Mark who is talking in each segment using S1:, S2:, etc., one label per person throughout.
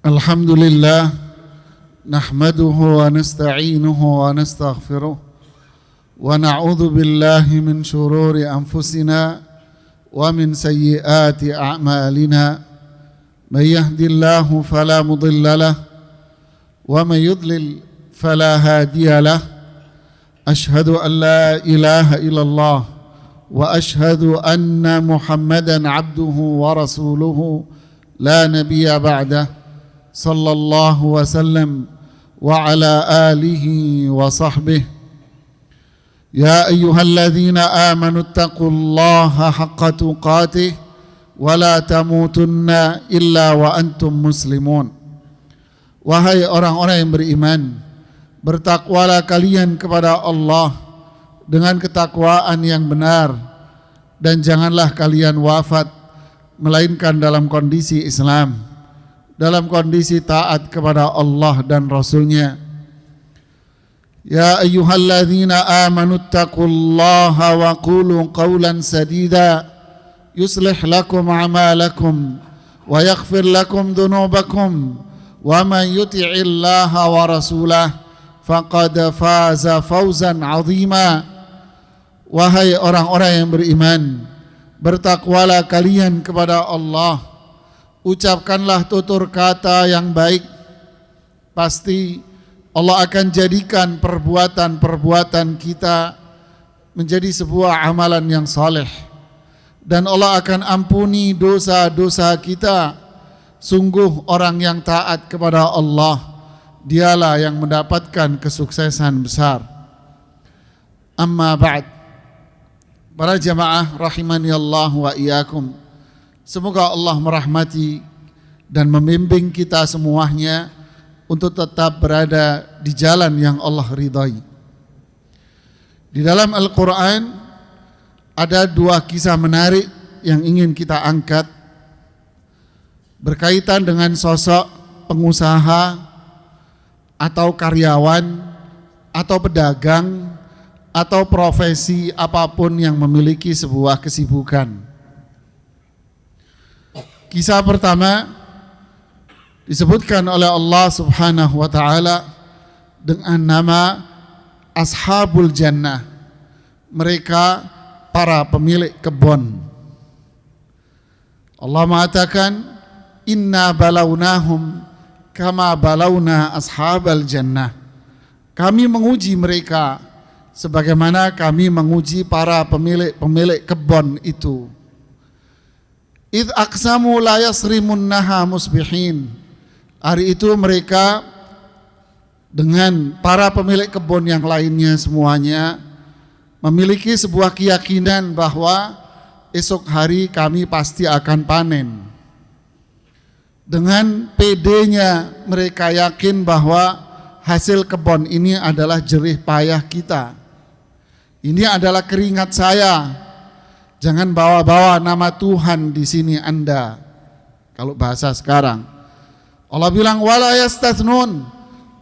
S1: Alhamdulillah nahmaduhu wa nasta'inuhu wa nastaghfiruh wa na'udzu billahi min shururi anfusina wa min sayyiati a'malina may yahdihillahu fala mudilla lahu wa may yudlil fala hadiya lahu ashhadu an la ilaha illallah wa ashhadu anna Muhammadan abduhu wa rasuluhu la nabiyya ba'dah sallallahu wasallam wa ala alihi wa sahbihi ya ayyuhalladzina amanu taqullaha haqqa tuqatih wa la tamutunna illa wa antum muslimun. Wahai orang-orang yang beriman, bertakwalah kalian kepada Allah dengan ketakwaan yang benar, dan janganlah kalian wafat melainkan dalam kondisi Islam, dalam kondisi taat kepada Allah dan Rasulnya. Ya ayyuhalladzina amanu taqullaha wa qulu qawlan sadida yuslih lakum a'malakum wa yaghfir lakum dhunubakum wa man yuti'illaha wa rasulah faqad faza fawzan 'azima. Wahai orang-orang yang beriman, bertakwalah kalian kepada Allah, ucapkanlah tutur kata yang baik, pasti Allah akan jadikan perbuatan-perbuatan kita menjadi sebuah amalan yang saleh, dan Allah akan ampuni dosa-dosa kita. Sungguh orang yang taat kepada Allah, dialah yang mendapatkan kesuksesan besar. Amma ba'd, para jamaah rahimani Allah wa iyyakum, semoga Allah merahmati dan membimbing kita semuanya untuk tetap berada di jalan yang Allah ridhai. Di dalam Al-Quran ada dua kisah menarik yang ingin kita angkat berkaitan dengan sosok pengusaha atau karyawan atau pedagang atau profesi apapun yang memiliki sebuah kesibukan. Kisah pertama disebutkan oleh Allah Subhanahu wa taala dengan nama Ashabul Jannah. Mereka para pemilik kebun. Allah mengatakan, "Inna balawnahum kama balawna ashabal jannah." Kami menguji mereka sebagaimana kami menguji para pemilik kebun itu. Idh aqsamu la yasrimunnaha musbihin. Hari itu mereka dengan para pemilik kebun yang lainnya semuanya memiliki sebuah keyakinan bahwa esok hari kami pasti akan panen. Dengan pedenya mereka yakin bahwa hasil kebun ini adalah jerih payah kita. Ini adalah keringat saya. Jangan bawa-bawa nama Tuhan di sini Anda. Kalau bahasa sekarang, Allah bilang wala yastathnun.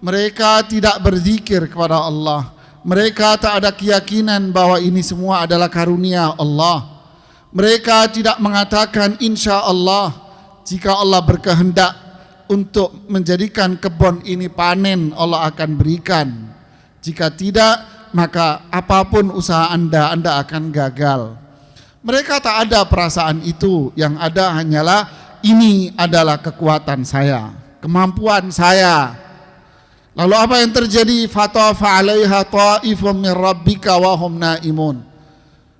S1: Mereka tidak berzikir kepada Allah. Mereka tak ada keyakinan bahwa ini semua adalah karunia Allah. Mereka tidak mengatakan insya Allah, jika Allah berkehendak untuk menjadikan kebun ini panen, Allah akan berikan. Jika tidak, maka apapun usaha Anda akan gagal. Mereka tak ada perasaan itu. Yang ada hanyalah ini adalah kekuatan saya, kemampuan saya. Lalu apa yang terjadi? Fatafa 'alaiha ta'ifum min rabbika wa hum naimun.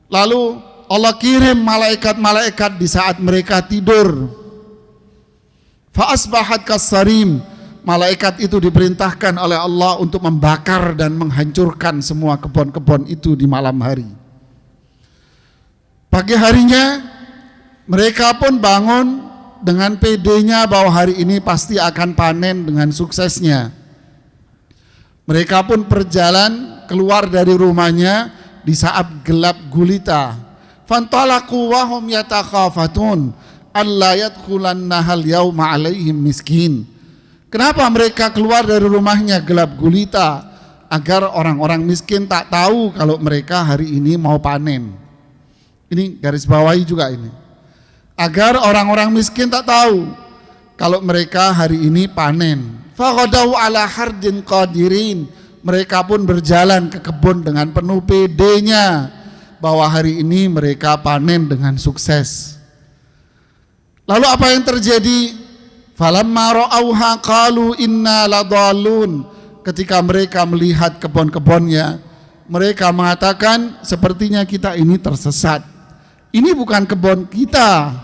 S1: Lalu Allah kirim malaikat-malaikat di saat mereka tidur. Fa asbahat kassarim. Malaikat itu diperintahkan oleh Allah untuk membakar dan menghancurkan semua kebun-kebun itu di malam hari. Pagi harinya mereka pun bangun dengan pedenya bahwa hari ini pasti akan panen dengan suksesnya. Mereka pun berjalan keluar dari rumahnya di saat gelap gulita. Fantalaqu wa hum yatakhafatun alla yadkhulannahal yawma 'alaihim miskin. Kenapa mereka keluar dari rumahnya gelap gulita? Agar orang-orang miskin tak tahu kalau mereka hari ini mau panen. Ini garis bawahi juga ini. Agar orang-orang miskin tak tahu kalau mereka hari ini panen. Faghadaw ala hardin qadirin, mereka pun berjalan ke kebun dengan penuh pedenya bahwa hari ini mereka panen dengan sukses. Lalu apa yang terjadi? Falamma ra'auha qalu inna ladallun. Ketika mereka melihat kebun-kebunnya, mereka mengatakan sepertinya kita ini tersesat. Ini bukan kebun kita.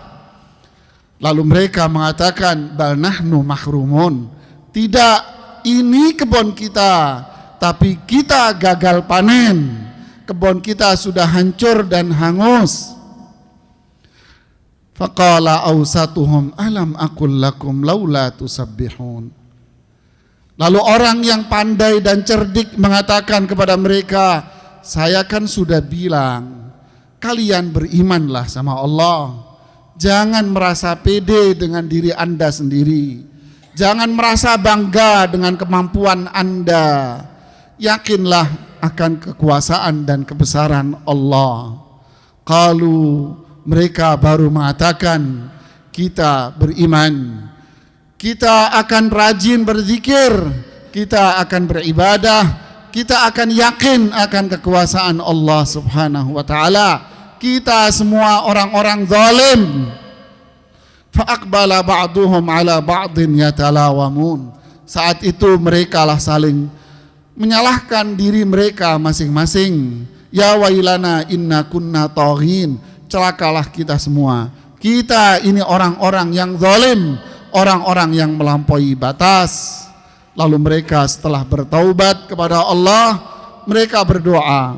S1: Lalu mereka mengatakan bal nahnu mahrumun. Tidak, ini kebun kita, tapi kita gagal panen. Kebun kita sudah hancur dan hangus. Faqala awsatuhum alam aqul lakum laula tusabbihun. Lalu orang yang pandai dan cerdik mengatakan kepada mereka, saya kan sudah bilang, kalian berimanlah sama Allah. Jangan merasa pede dengan diri Anda sendiri. Jangan merasa bangga dengan kemampuan Anda. Yakinlah akan kekuasaan dan kebesaran Allah. Qalu, mereka baru mengatakan, kita beriman. Kita akan rajin berzikir, kita akan beribadah, kita akan yakin akan kekuasaan Allah Subhanahu wa taala. Kita semua orang-orang zalim. Fa aqbala ba'duhum ala ba'din yatalawamun. Saat itu merekalah saling menyalahkan diri mereka masing-masing. Ya wailana inna kunna taghin. Celakalah kita semua. Kita ini orang-orang yang zalim, orang-orang yang melampaui batas. Lalu mereka setelah bertaubat kepada Allah, mereka berdoa,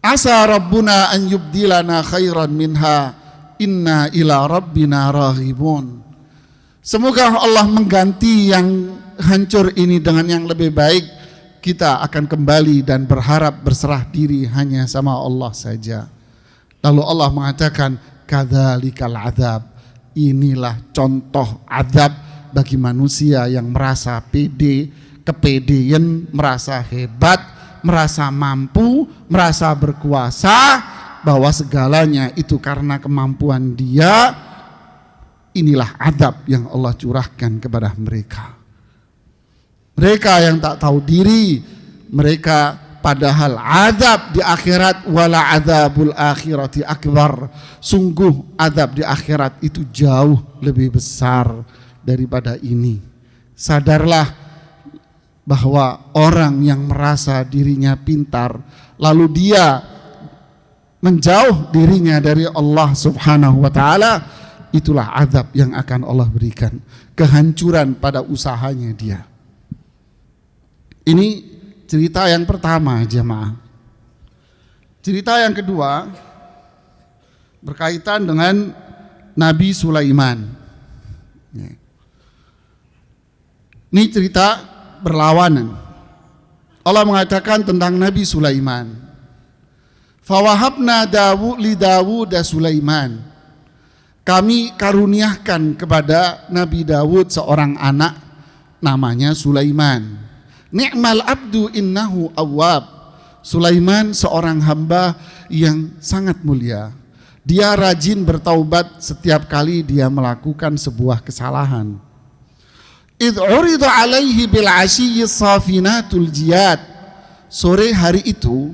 S1: asa rabbuna an yubdilana khairan minha inna ila rabbina raghibun. Semoga Allah mengganti yang hancur ini dengan yang lebih baik. Kita akan kembali dan berharap berserah diri hanya sama Allah saja. Lalu Allah mengatakan, kadzalikal adzab. Inilah contoh azab bagi manusia yang merasa pede, kepedean, merasa hebat, merasa mampu, merasa berkuasa, bahwa segalanya itu karena kemampuan dia. Inilah azab yang Allah curahkan kepada mereka. Mereka yang tak tahu diri, mereka padahal azab di akhirat, wala azabul akhirati akbar. Sungguh azab di akhirat itu jauh lebih besar daripada ini. Sadarlah bahwa orang yang merasa dirinya pintar, lalu dia menjauh dirinya dari Allah Subhanahu wa taala, itulah azab yang akan Allah berikan, kehancuran pada usahanya dia. Ini cerita yang pertama, jemaah. Cerita yang kedua berkaitan dengan Nabi Sulaiman. Ini cerita berlawanan. Allah mengatakan tentang Nabi Sulaiman. Fawahabna li Dawud Sulaiman. Kami karuniakan kepada Nabi Dawud seorang anak namanya Sulaiman. Ni'mal abdu innahu awwab. Sulaiman seorang hamba yang sangat mulia. Dia rajin bertaubat setiap kali dia melakukan sebuah kesalahan. Idh urida alaihi bil ashiyyi safinatul jiyad. Sore hari itu,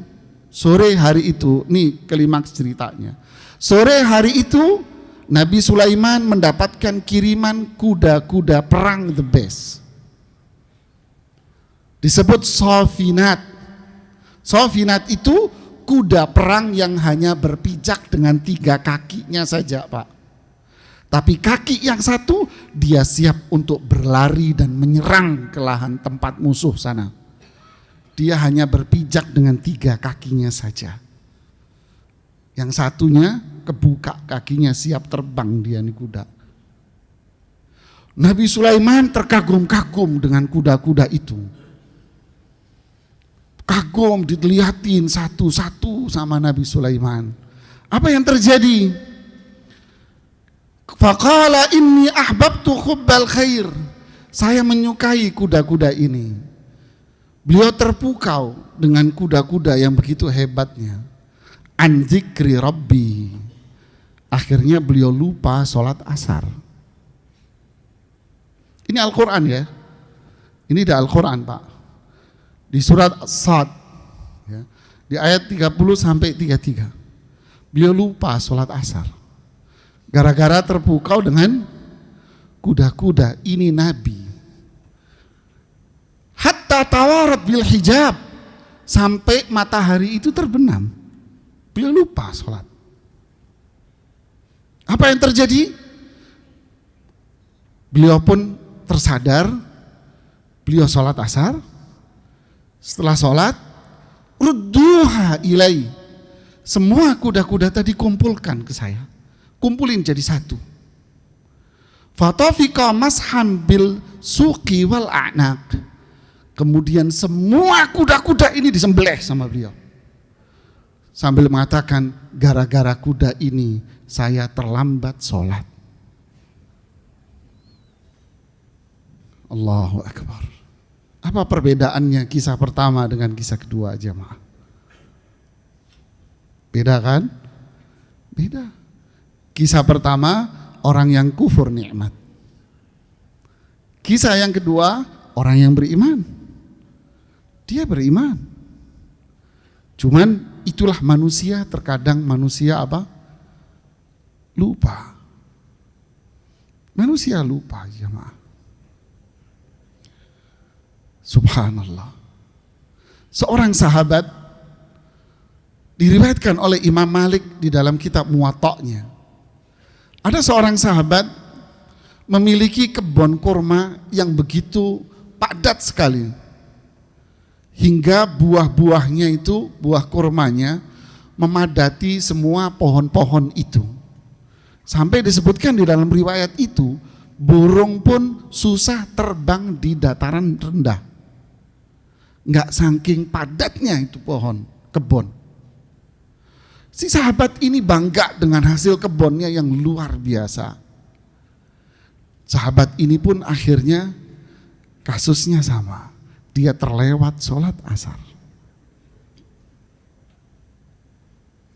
S1: nih klimaks ceritanya. Sore hari itu Nabi Sulaiman mendapatkan kiriman kuda-kuda perang the best. Disebut safinat. Safinat itu kuda perang yang hanya berpijak dengan 3 kakinya saja, Pak. Tapi kaki yang satu dia siap untuk berlari dan menyerang ke lahan tempat musuh sana. Dia hanya berpijak dengan 3 kakinya saja. Yang satunya kebuka kakinya, siap terbang dia nih kuda. Nabi Sulaiman terkagum-kagum dengan kuda-kuda itu. Kagum, dilihatin satu-satu sama Nabi Sulaiman. Apa yang terjadi? Faqala inni ahbabtu hubbal khair. Saya menyukai kuda-kuda ini. Beliau terpukau dengan kuda-kuda yang begitu hebatnya. An dzikri rabbi. Akhirnya beliau lupa sholat asar. Ini Al-Quran ya. Ini di Al-Quran Pak. Di surat As-Sad ya, di ayat 30 sampai 33. Beliau lupa sholat asar. Gara-gara terpukau dengan kuda-kuda. Ini Nabi. Hatta tawarat bil hijab. Sampai matahari itu terbenam. Beliau lupa sholat. Apa yang terjadi? Beliau pun tersadar. Beliau sholat asar. Setelah sholat, rudduha ilai. Semua kuda-kuda tadi kumpulkan ke saya. Kumpulin jadi satu. Fatafiqa mashan bil suqi wal a'naq. Kemudian semua kuda-kuda ini disembelih sama beliau. Sambil mengatakan, gara-gara kuda ini saya terlambat sholat. Allahu Akbar. Apa perbedaannya kisah pertama dengan kisah kedua jemaah? Beda kan? Beda. Kisah pertama orang yang kufur nikmat. Kisah yang kedua orang yang beriman. Dia beriman. Cuman itulah manusia, terkadang manusia apa? Lupa. Manusia lupa jemaah. Subhanallah. Seorang sahabat diriwayatkan oleh Imam Malik di dalam kitab Muwatta'nya. Ada seorang sahabat memiliki kebun kurma yang begitu padat sekali. Hingga buah-buahnya itu, buah kurmanya memadati semua pohon-pohon itu. Sampai disebutkan di dalam riwayat itu, burung pun susah terbang di dataran rendah. Enggak saking padatnya itu pohon, kebun. Si sahabat ini bangga dengan hasil kebunnya yang luar biasa. Sahabat ini pun akhirnya kasusnya sama. Dia terlewat sholat asar.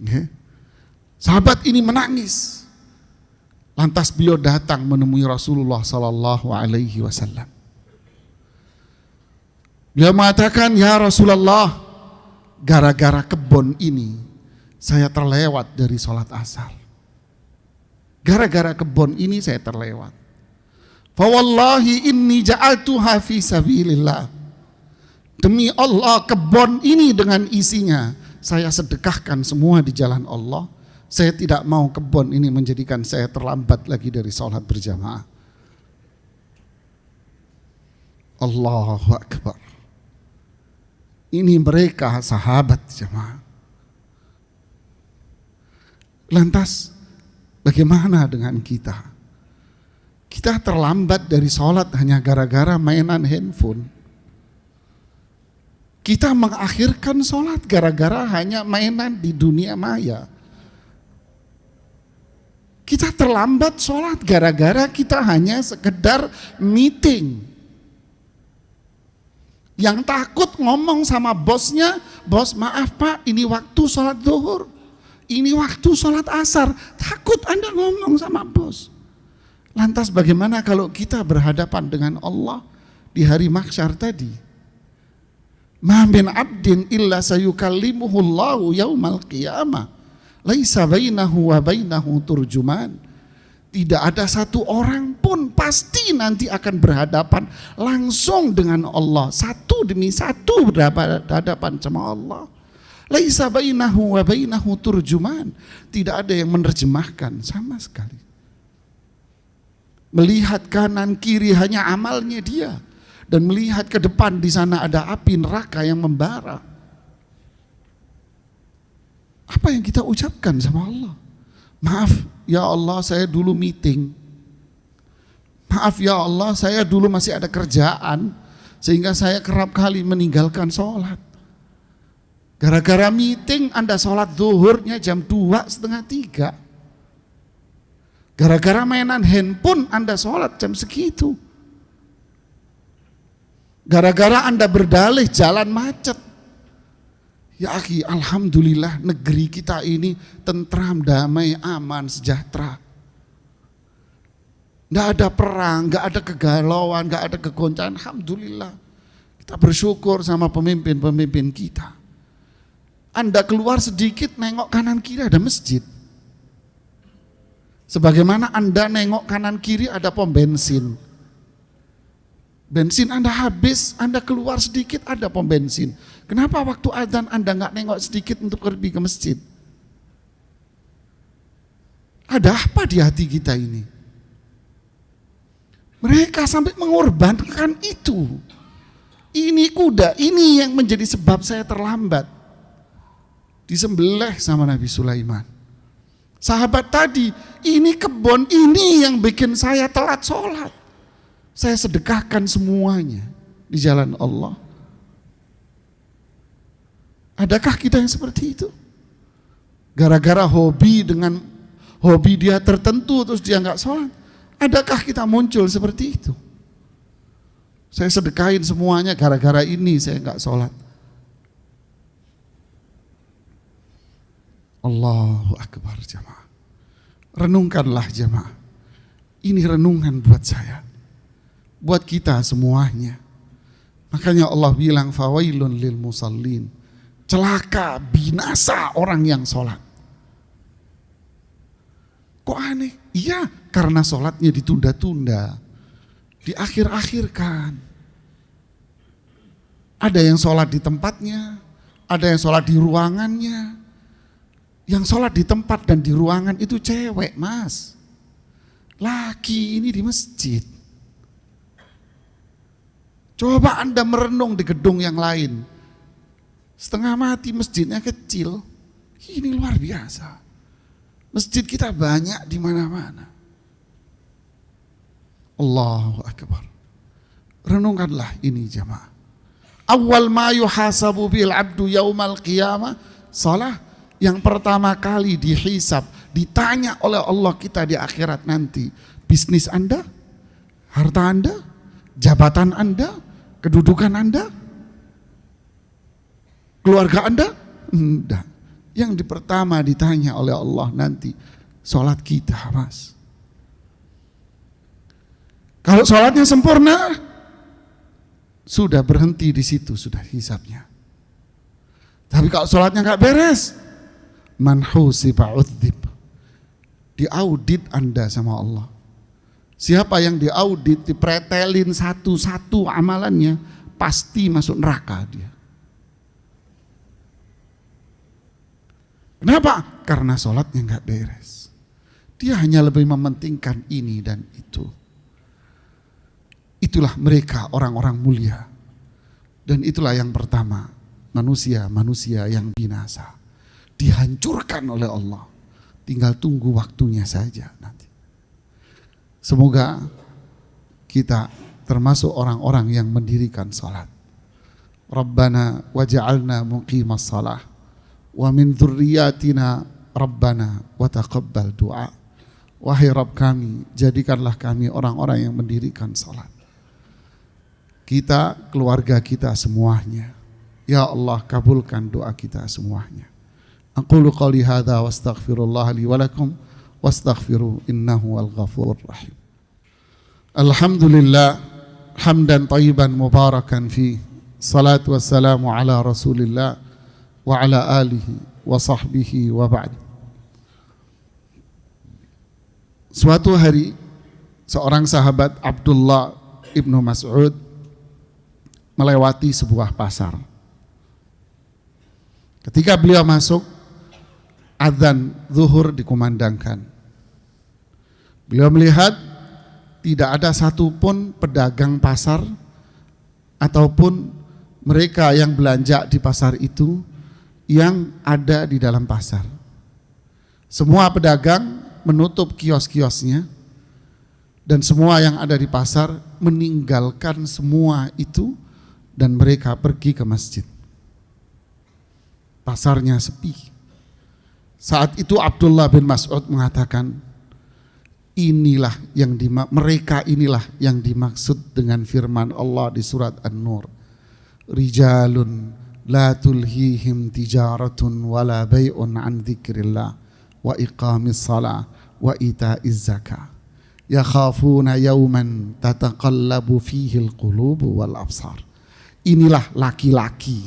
S1: Okay. Sahabat ini menangis. Lantas beliau datang menemui Rasulullah Sallallahu Alaihi Wasallam. Beliau mengatakan, ya Rasulullah, gara-gara kebun ini saya terlewat dari sholat asar. Gara-gara kebun ini saya terlewat. Fa wallahi inni ja'altuha fi sabilillah. Demi Allah, kebun ini dengan isinya saya sedekahkan semua di jalan Allah. Saya tidak mau kebun ini menjadikan saya terlambat lagi dari sholat berjamaah. Allahu Akbar. Ini mereka sahabat jemaah. Lantas bagaimana dengan kita? Kita terlambat dari sholat hanya gara-gara mainan handphone. Kita mengakhirkan sholat gara-gara hanya mainan di dunia maya. Kita terlambat sholat gara-gara kita hanya sekedar meeting. Yang takut ngomong sama bosnya, bos maaf pak, ini waktu sholat zuhur, ini waktu sholat asar. Takut Anda ngomong sama bos. Lantas bagaimana kalau kita berhadapan dengan Allah di hari mahsyar tadi? Ma min abdin illa sayukallimuhullahu yaumal qiyamah. Laisa bainahu wa bainahu turjuman. Tidak ada satu orang pun pasti nanti akan berhadapan langsung dengan Allah. Satu demi satu berhadapan sama Allah. Laisa bainahu wa bainahu turjuman. Tidak ada yang menerjemahkan sama sekali. Melihat kanan kiri hanya amalnya dia. Dan melihat ke depan di sana ada api neraka yang membara. Apa yang kita ucapkan sama Allah? Maaf ya Allah, saya dulu meeting. Maaf ya Allah, saya dulu masih ada kerjaan sehingga saya kerap kali meninggalkan sholat. Gara-gara meeting Anda sholat zuhurnya jam 2:30. Gara-gara mainan handphone Anda sholat jam segitu. Gara-gara Anda berdalih jalan macet. Ya akhi, alhamdulillah negeri kita ini tentram, damai, aman, sejahtera. Nggak ada perang, nggak ada kegalauan, nggak ada kegoncangan. Alhamdulillah. Kita bersyukur sama pemimpin-pemimpin kita. Anda keluar sedikit, nengok kanan kiri ada masjid. Sebagaimana Anda nengok kanan kiri ada pom bensin. Bensin Anda habis, Anda keluar sedikit ada pom bensin. Kenapa waktu adzan Anda nggak nengok sedikit untuk pergi ke masjid? Ada apa di hati kita ini? Mereka sampai mengorbankan itu. Ini kuda, ini yang menjadi sebab saya terlambat. Disembelih sama Nabi Sulaiman. Sahabat tadi, ini kebun, ini yang bikin saya telat sholat. Saya sedekahkan semuanya di jalan Allah. Adakah kita yang seperti itu? Gara-gara hobi dia tertentu terus dia nggak sholat. Adakah kita muncul seperti itu? Saya sedekahin semuanya gara-gara ini saya nggak sholat. Allahu Akbar jamaah. Renungkanlah jamaah. Ini renungan buat saya. Buat kita semuanya. Makanya Allah bilang fawailun lil musallin. Celaka, binasa orang yang sholat. Kok aneh? Iya, karena sholatnya ditunda-tunda. Diakhir-akhirkan. Ada yang sholat di tempatnya, ada yang sholat di ruangannya. Yang sholat di tempat dan di ruangan itu cewek, mas. Laki ini di masjid. Coba Anda merenung di gedung yang lain. Setengah mati masjidnya kecil. Ini luar biasa. Masjid kita banyak di mana-mana. Allahu Akbar. Renungkanlah ini jamaah. Awal ma yuhasabu bil abdu yaumal qiyamah salah. Yang pertama kali dihisab, ditanya oleh Allah kita di akhirat nanti. Bisnis Anda, harta Anda, jabatan Anda, kedudukan Anda, keluarga Anda? Enggak. Yang pertama ditanya oleh Allah nanti, sholat kita, mas. Kalau sholatnya sempurna, sudah berhenti di situ, sudah hisabnya. Tapi kalau sholatnya nggak beres, man husiba udzib. Diaudit Anda sama Allah. Siapa yang diaudit, dipretelin satu-satu amalannya, pasti masuk neraka dia. Kenapa? Karena sholatnya nggak beres. Dia hanya lebih mementingkan ini dan itu. Itulah mereka orang-orang mulia. Dan itulah yang pertama, manusia-manusia yang binasa. Dihancurkan oleh Allah. Tinggal tunggu waktunya saja nanti. Semoga kita termasuk orang-orang yang mendirikan salat. Rabbana waj'alna muqimas salah wa min dzurriyyatina Rabbana wa taqabbal du'a. Wahai Rabb kami, jadikanlah kami orang-orang yang mendirikan salat. Kita, keluarga kita semuanya. Ya Allah, kabulkan doa kita semuanya. Aqulu qali hadza wastaghfirullah li wa lakum wastaghfiru innahu al-ghafurur rahim. Alhamdulillah hamdan thayyiban mubarakan fi. Salatu wassalamu ala Rasulillah wa ala alihi wa sahbihi wa ba'd. Suatu hari seorang sahabat Abdullah ibnu Mas'ud melewati sebuah pasar. Ketika beliau masuk, adzan zuhur dikumandangkan. Beliau melihat tidak ada satupun pedagang pasar ataupun mereka yang belanja di pasar itu yang ada di dalam pasar. Semua pedagang menutup kios-kiosnya dan semua yang ada di pasar meninggalkan semua itu dan mereka pergi ke masjid. Pasarnya sepi. Saat itu Abdullah bin Mas'ud mengatakan, mereka inilah yang dimaksud dengan firman Allah di surat An-Nur. Rijalun la tulhihim tijaratun wala bay'un an dzikrillah wa iqamis salah wa ita'iz zakah yakhafuna yauman tataqallabu fihil qulubu wal absar. Inilah laki-laki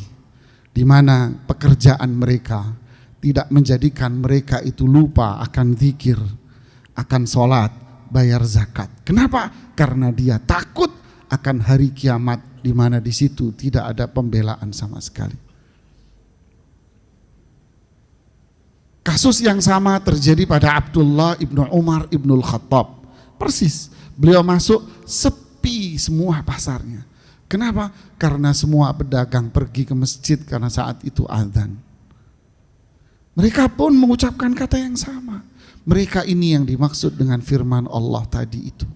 S1: di mana pekerjaan mereka tidak menjadikan mereka itu lupa akan zikir, akan sholat, bayar zakat. Kenapa? Karena dia takut akan hari kiamat di mana di situ tidak ada pembelaan sama sekali. Kasus yang sama terjadi pada Abdullah ibnu Umar ibnul Khattab. Persis, beliau masuk sepi semua pasarnya. Kenapa? Karena semua pedagang pergi ke masjid karena saat itu azan. Mereka pun mengucapkan kata yang sama. Mereka ini yang dimaksud dengan firman Allah tadi itu.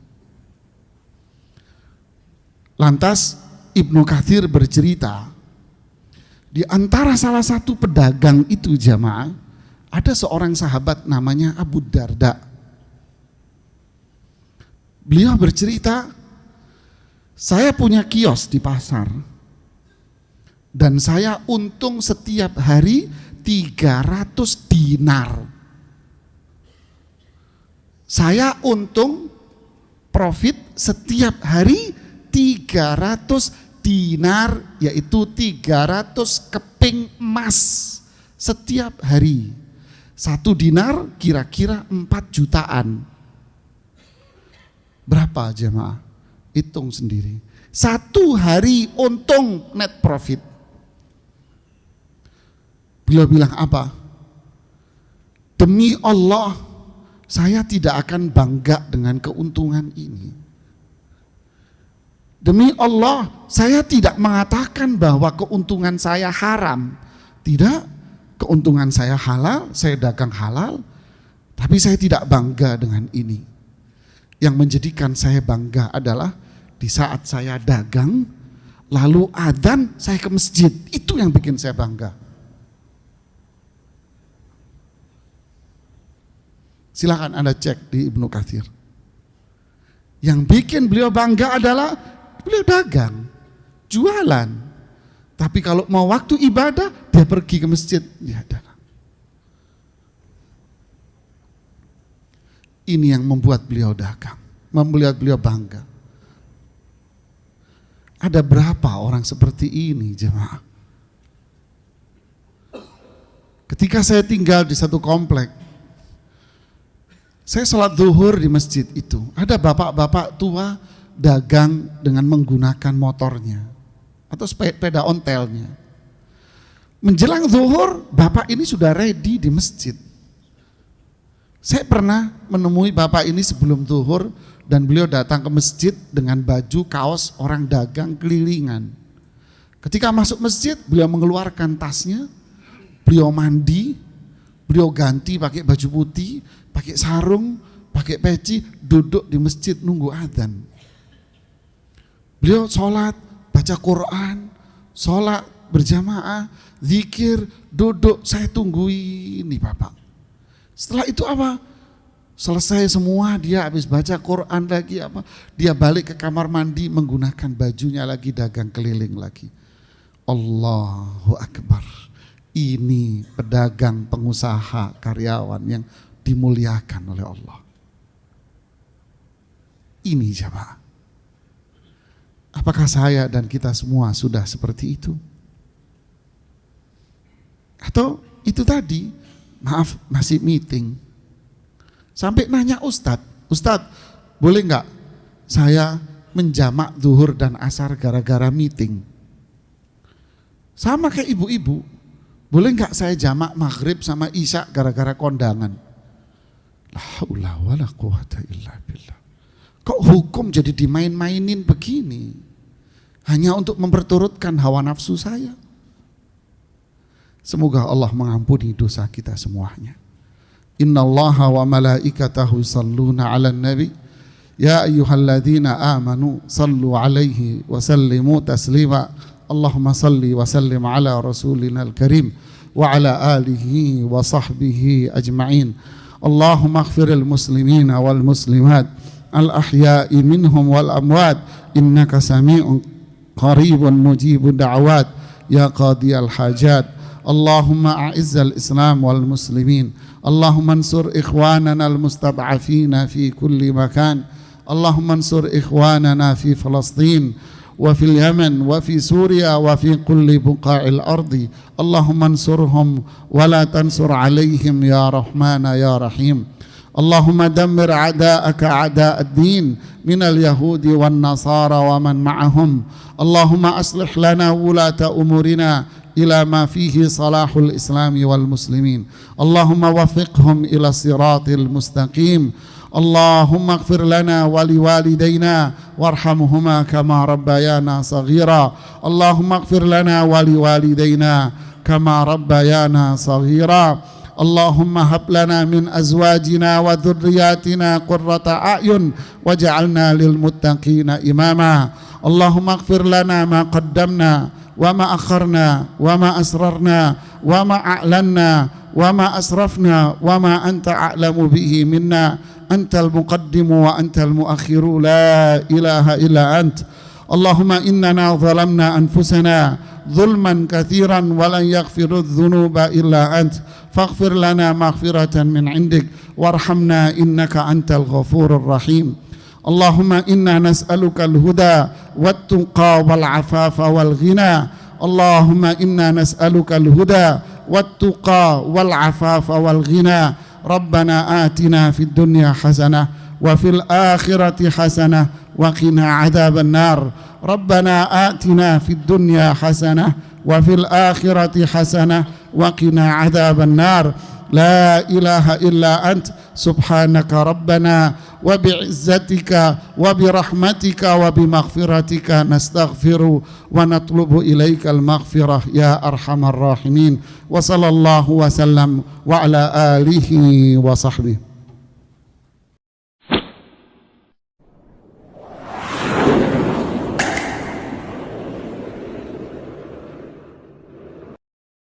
S1: Lantas Ibnu Katsir bercerita, di antara salah satu pedagang itu jamaah, ada seorang sahabat namanya Abu Darda. Beliau bercerita, saya punya kios di pasar dan saya untung setiap hari 300 dinar. Saya untung profit setiap hari 300 dinar, yaitu 300 keping emas setiap hari. 1 dinar kira-kira 4 jutaan. Berapa jemaah? Hitung sendiri. 1 hari untung net profit. Beliau bilang apa? Demi Allah, saya tidak akan bangga dengan keuntungan ini. Demi Allah, saya tidak mengatakan bahwa keuntungan saya haram. Tidak, keuntungan saya halal, saya dagang halal. Tapi saya tidak bangga dengan ini. Yang menjadikan saya bangga adalah di saat saya dagang, lalu adzan saya ke masjid. Itu yang bikin saya bangga. Silakan Anda cek di Ibnu Katsir. Yang bikin beliau bangga adalah beliau dagang, jualan. Tapi kalau mau waktu ibadah, dia pergi ke masjid, dia dagang. Ini yang membuat beliau dagang, membuat beliau bangga. Ada berapa orang seperti ini jemaah? Ketika saya tinggal di satu komplek, saya sholat zuhur di masjid itu. Ada bapak-bapak tua dagang dengan menggunakan motornya atau sepeda ontelnya. Menjelang zuhur, bapak ini sudah ready di masjid. Saya pernah menemui bapak ini sebelum zuhur dan beliau datang ke masjid dengan baju kaos orang dagang kelilingan. Ketika masuk masjid, beliau mengeluarkan tasnya, beliau mandi, beliau ganti pakai baju putih, pakai sarung, pakai peci, duduk di masjid nunggu adzan. Beliau sholat, baca Quran, sholat berjamaah, zikir, duduk, saya tunggu ini bapak. Setelah itu apa? Selesai semua, dia habis baca Quran lagi apa? Dia balik ke kamar mandi menggunakan bajunya lagi, dagang keliling lagi. Allahu Akbar. Ini pedagang, pengusaha, karyawan yang dimuliakan oleh Allah. Ini jemaah. Apakah saya dan kita semua sudah seperti itu? Atau itu tadi, maaf masih meeting. Sampai nanya Ustadz boleh nggak saya menjamak zuhur dan asar gara-gara meeting? Sama kayak ibu-ibu, boleh nggak saya jamak maghrib sama isya gara-gara kondangan? La haula wala quwata illa billah. Kok hukum jadi dimain-mainin begini? Hanya untuk memperturutkan hawa nafsu saya. Semoga Allah mengampuni dosa kita semuanya. Innallaha wa malaikatahu yusalluna 'alan nabi ya ayyuhalladzina amanu sallu 'alaihi wa sallimu taslima. Allahumma salli wa sallim ala rasulinal karim wa ala alihi wa sahbihi ajma'in. Allahumma ighfiril muslimina wal muslimat al ahya'i minhum wal amwat innaka sami'un qaribun mujibud da'awat ya qadiyal hajat. Allahumma a'izzal islam wal muslimin. Allahumma ansur ikhwanana al mustad'afina fi kulli makan. اللهم انصر إخواننا في فلسطين وفي اليمن وفي سوريا وفي كل بقاع الأرض، اللهم انصرهم ولا تنصر عليهم يا رحمن يا رحيم. اللهم دمر أعداءك أعداء الدين من اليهود والنصارى ومن معهم. اللهم أصلح لنا ولاة أمورنا إلى ما فيه صلاح الإسلام والمسلمين. اللهم وفقهم إلى الصراط المستقيم. اللهم اغفر لنا ولوالدينا وارحمهما كما ربيانا صغيرا. اللهم اغفر لنا ولوالدينا كما ربيانا صغيرا. اللهم هب لنا من أزواجنا وذرياتنا قرة أعين واجعلنا للمتقين إماما. اللهم اغفر لنا ما قدمنا وما أخرنا وما أسررنا وما أعلنا وما أسرفنا وما أنت أعلم به منا. أنت المقدم وأنت المؤخر، لا إله إلا أنت. اللهم إننا ظلمنا أنفسنا ظلما كثيرا ولن يغفر الذنوب إلا أنت، فاغفر لنا مغفرة من عندك وارحمنا إنك أنت الغفور الرحيم. اللهم إنا نسألك الهدى والتقى والعفاف والغنى. اللهم إنا نسألك الهدى والتقى والعفاف والغنى. ربنا آتنا في الدنيا حسنة وفي الآخرة حسنة وقنا عذاب النار. ربنا آتنا في الدنيا حسنة وفي الآخرة حسنة وقنا عذاب النار. لا إله إلا أنت سبحانك ربنا وبعزتك وبرحمتك وبمغفرتك نستغفر ونطلب إليك المغفرة يا أرحم الراحمين. وصلى الله وسلم وعلى آله وصحبه.